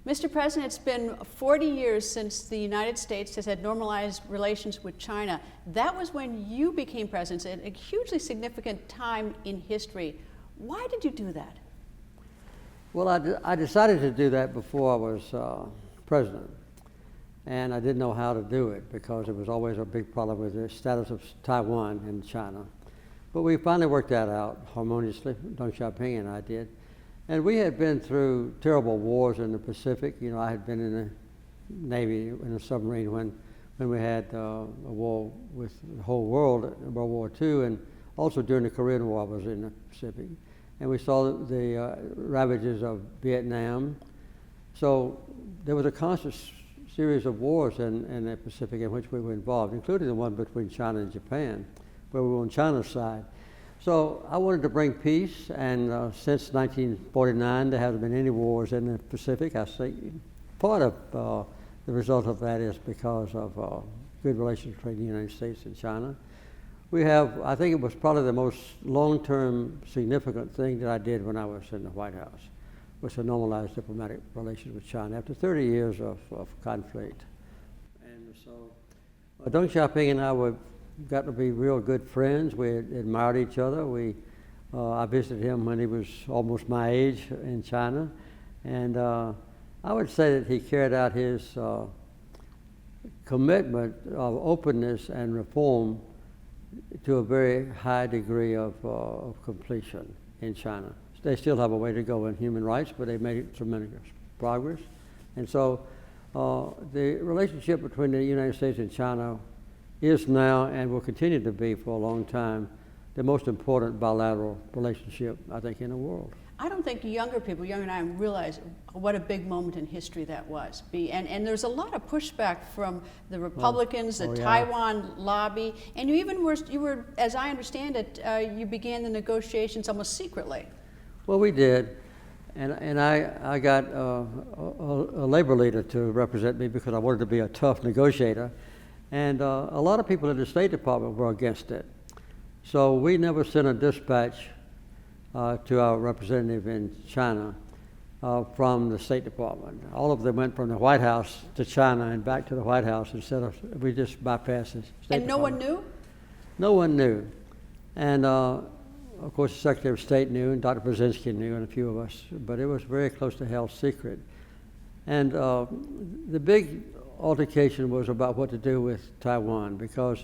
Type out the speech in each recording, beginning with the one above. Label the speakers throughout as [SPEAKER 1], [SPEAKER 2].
[SPEAKER 1] Mr. President, it's been 40 years since the United States has had normalized relations with China. That was when you became president, a hugely significant time in history. Why did you do that?
[SPEAKER 2] Well, I decided to do that before I was president, and I didn't know how to do it because there was always a big problem with the status of Taiwan in China. But we finally worked that out harmoniously. Deng Xiaoping and I did. And we had been through terrible wars in the Pacific. You know, I had been in the Navy, in a submarine when we had a war with the whole world, World War II, and also during the Korean War I was in the Pacific. And we saw the ravages of Vietnam. So there was a constant series of wars in the Pacific in which we were involved, including the one between China and Japan, where we were on China's side. So I wanted to bring peace, and since 1949 there hasn't been any wars in the Pacific. I think part of the result of that is because of good relations between the United States and China. We have, I think it was probably the most long-term significant thing that I did when I was in the White House, was to normalize diplomatic relations with China after 30 years of conflict. And so Deng Xiaoping and I got to be real good friends. We admired each other. I visited him when he was almost my age in China. And I would say that he carried out his commitment of openness and reform to a very high degree of completion in China. They still have a way to go in human rights, but they've made tremendous progress. And so the relationship between the United States and China is now and will continue to be for a long time the most important bilateral relationship, I think, in the world.
[SPEAKER 1] I don't think younger people, younger than I, realize what a big moment in history that was. And there's a lot of pushback from the Republicans, the Taiwan lobby, and you were, as I understand it, you began the negotiations almost secretly.
[SPEAKER 2] Well, we did, and I got a labor leader to represent me because I wanted to be a tough negotiator, and a lot of people in the State Department were against it. So we never sent a dispatch to our representative in China from the State Department. All of them went from the White House to China and back to the White House instead of, we just bypassed the State Department.
[SPEAKER 1] And no one knew?
[SPEAKER 2] No one knew. And of course the Secretary of State knew, and Dr. Brzezinski knew, and a few of us, but it was very close to held secret. And the big altercation was about what to do with Taiwan, because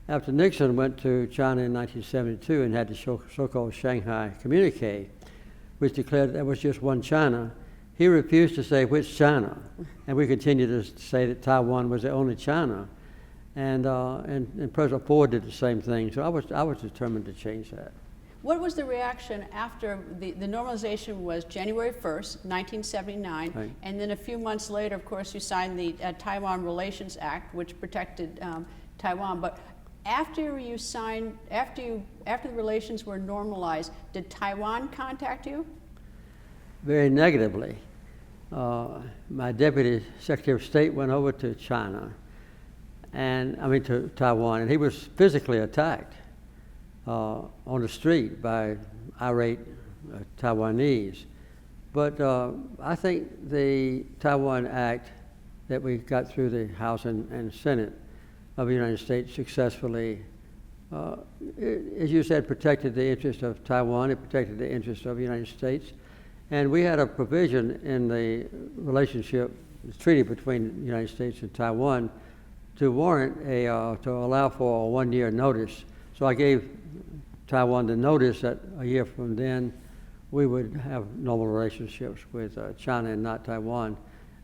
[SPEAKER 2] after Nixon went to China in 1972 and had the so-called Shanghai Communique, which declared there was just one China, he refused to say which China, and we continued to say that Taiwan was the only China, and President Ford did the same thing. So I was determined to change that.
[SPEAKER 1] What was the reaction after the normalization was January 1st, 1979, right. And then a few months later, of course, you signed the Taiwan Relations Act, which protected Taiwan. But after you signed, after the relations were normalized, did Taiwan contact you?
[SPEAKER 2] Very negatively. My Deputy Secretary of State went over to China, to Taiwan, and he was physically attacked on the street by irate Taiwanese. But I think the Taiwan Act that we got through the House and Senate of the United States successfully, as you said, protected the interest of Taiwan. It protected the interest of the United States. And we had a provision in the relationship, the treaty between the United States and Taiwan, to warrant to allow for a 1-year notice. So I gave Taiwan the notice that a year from then we would have normal relationships with China and not Taiwan.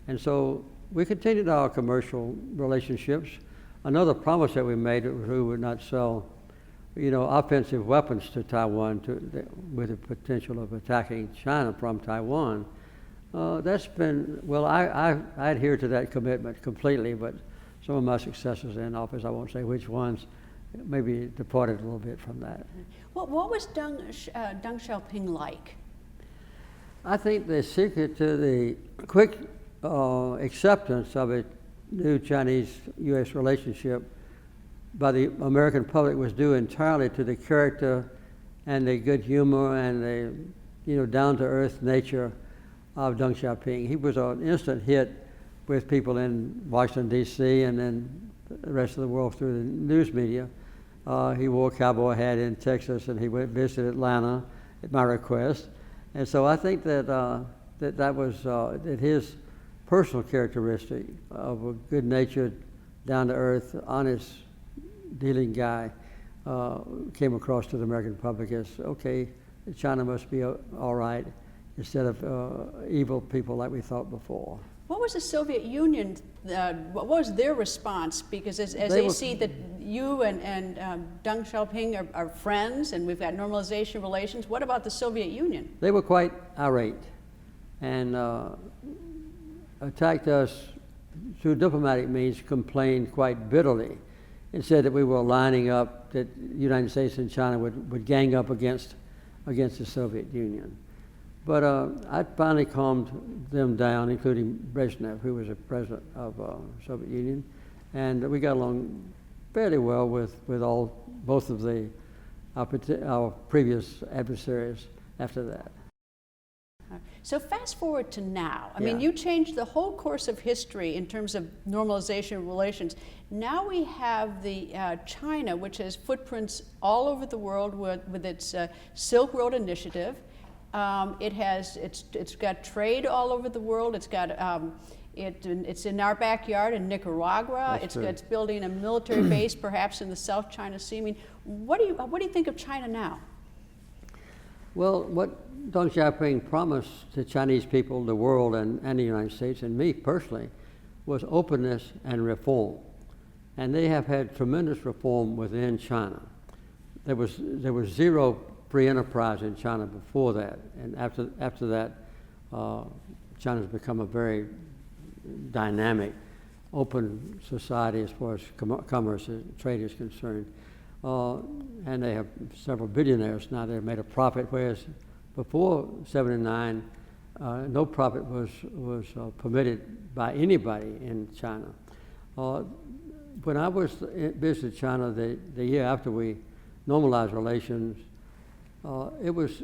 [SPEAKER 2] And so we continued our commercial relationships. Another promise that we made was we would not sell, offensive weapons to Taiwan with the potential of attacking China from Taiwan. That's been, I adhere to that commitment completely, but some of my successors in office, I won't say which ones, maybe departed a little bit from that.
[SPEAKER 1] What was Deng Xiaoping like?
[SPEAKER 2] I think the secret to the quick acceptance of a new Chinese-U.S. relationship by the American public was due entirely to the character and the good humor and the down-to-earth nature of Deng Xiaoping. He was an instant hit with people in Washington, D.C., and then the rest of the world through the news media. He wore a cowboy hat in Texas, and he went visited Atlanta at my request. And so I think that that was that his personal characteristic of a good-natured, down-to-earth, honest dealing guy came across to the American public as, okay, China must be all right, instead of evil people like we thought before.
[SPEAKER 1] What was the Soviet Union, what was their response? Because as they see that you and Deng Xiaoping are friends and we've got normalization relations, what about the Soviet Union?
[SPEAKER 2] They were quite irate and attacked us through diplomatic means, complained quite bitterly, and said that we were lining up, that the United States and China would gang up against the Soviet Union. But I finally calmed them down, including Brezhnev, who was the president of the Soviet Union, and we got along fairly well with both of our previous adversaries after that.
[SPEAKER 1] So fast forward to now. I mean,
[SPEAKER 2] Yeah.
[SPEAKER 1] you changed the whole course of history in terms of normalization of relations. Now we have the China, which has footprints all over the world with its Silk Road Initiative. It's got trade all over the world. It's got it's in our backyard in Nicaragua. It's building a military base, perhaps in the South China Sea. I mean, what do you think of China now?
[SPEAKER 2] Well, what Deng Xiaoping promised to Chinese people, the world, and the United States, and me personally, was openness and reform. And they have had tremendous reform within China. There was zero free enterprise in China before that, and after that, China's become a very dynamic, open society as far as commerce and trade is concerned. And they have several billionaires now. They've made a profit, whereas before '79, no profit was permitted by anybody in China. When I was visited China the year after we normalized relations, it was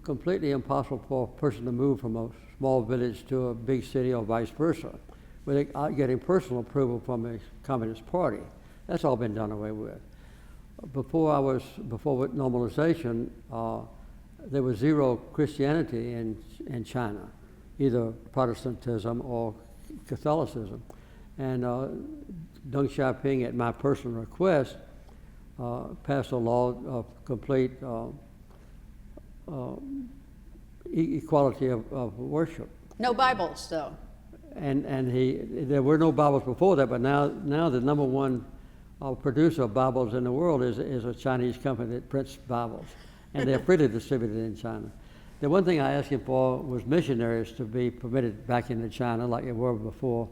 [SPEAKER 2] completely impossible for a person to move from a small village to a big city or vice versa without getting personal approval from the Communist Party. That's all been done away with. Before with normalization, there was zero Christianity in China, either Protestantism or Catholicism. And Deng Xiaoping, at my personal request, passed a law of complete equality of worship.
[SPEAKER 1] No Bibles, though.
[SPEAKER 2] And there were no Bibles before that, but now the number one producer of Bibles in the world is a Chinese company that prints Bibles, and they're freely distributed in China. The one thing I asked him for was missionaries to be permitted back into China like they were before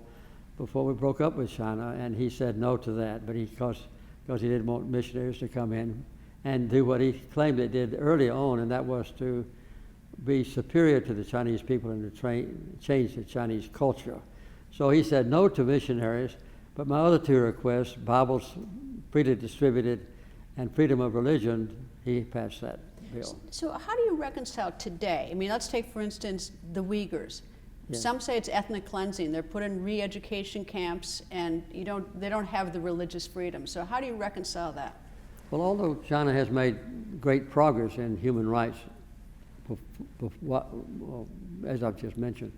[SPEAKER 2] we broke up with China, and he said no to that, but because he didn't want missionaries to come in and do what he claimed they did early on, and that was to be superior to the Chinese people and to change the Chinese culture. So he said no to missionaries, but my other two requests, Bibles freely distributed and freedom of religion, he passed that bill.
[SPEAKER 1] So how do you reconcile today? I mean, let's take, for instance, the Uyghurs.
[SPEAKER 2] Yeah.
[SPEAKER 1] Some say it's ethnic cleansing. They're put in re-education camps, and they don't have the religious freedom. So how do you reconcile that?
[SPEAKER 2] Well, although China has made great progress in human rights, as I've just mentioned,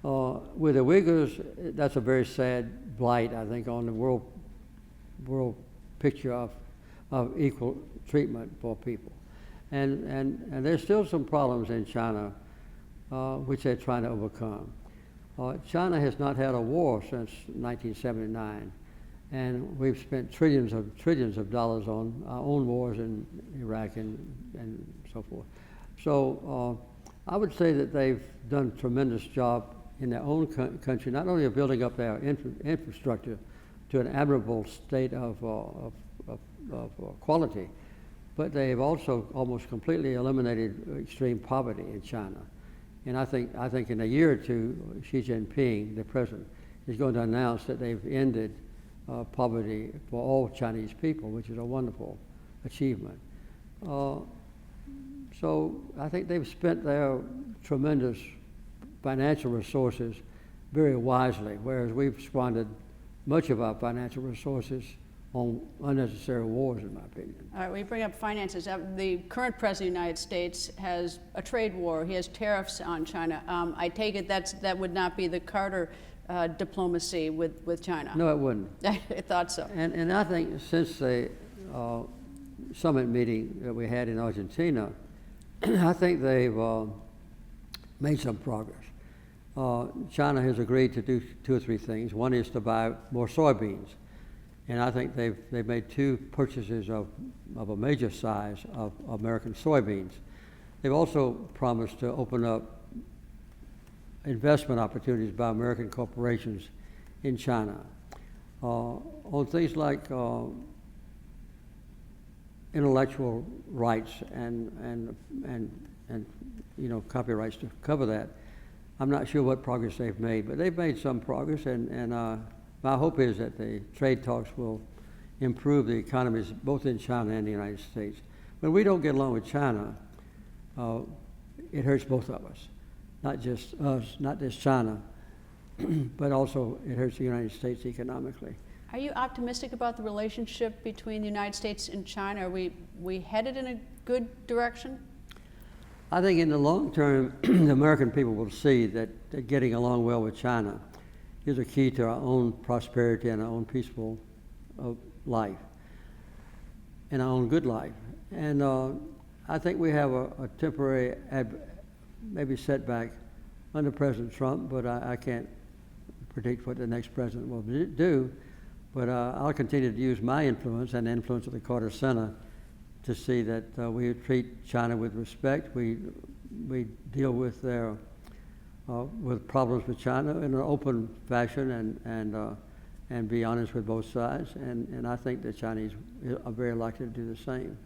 [SPEAKER 2] with the Uyghurs, that's a very sad blight, I think, on the world picture of equal treatment for people. And there's still some problems in China which they're trying to overcome. China has not had a war since 1979, and we've spent trillions of dollars on our own wars in Iraq and so forth. So I would say that they've done a tremendous job in their own country, not only of building up their infrastructure to an admirable state of quality, but they've also almost completely eliminated extreme poverty in China. And I think in a year or two, Xi Jinping, the president, is going to announce that they've ended poverty for all Chinese people, which is a wonderful achievement. So I think they've spent their tremendous financial resources very wisely, whereas we've squandered much of our financial resources on unnecessary wars, in my opinion.
[SPEAKER 1] All right, we bring up finances. The current president of the United States has a trade war. He has tariffs on China. I take it that would not be the Carter diplomacy with China.
[SPEAKER 2] No, it wouldn't.
[SPEAKER 1] I thought so.
[SPEAKER 2] And I think since the summit meeting that we had in Argentina, I think they've made some progress. China has agreed to do 2 or 3 things. One is to buy more soybeans. And I think they've made 2 purchases of a major size of American soybeans. They've also promised to open up investment opportunities by American corporations in China. On things like intellectual rights and copyrights to cover that, I'm not sure what progress they've made, but they've made some progress, and my hope is that the trade talks will improve the economies both in China and the United States. When we don't get along with China, it hurts both of us, not just us, not just China, but also it hurts the United States economically.
[SPEAKER 1] Are you optimistic about the relationship between the United States and China? Are we headed in a good direction?
[SPEAKER 2] I think in the long term, the American people will see that getting along well with China is a key to our own prosperity and our own peaceful life and our own good life. And I think we have a temporary maybe setback under President Trump, but I can't predict what the next president will do. But I'll continue to use my influence and the influence of the Carter Center to see that we treat China with respect. We deal with with problems with China in an open fashion and be honest with both sides. And I think the Chinese are very likely to do the same.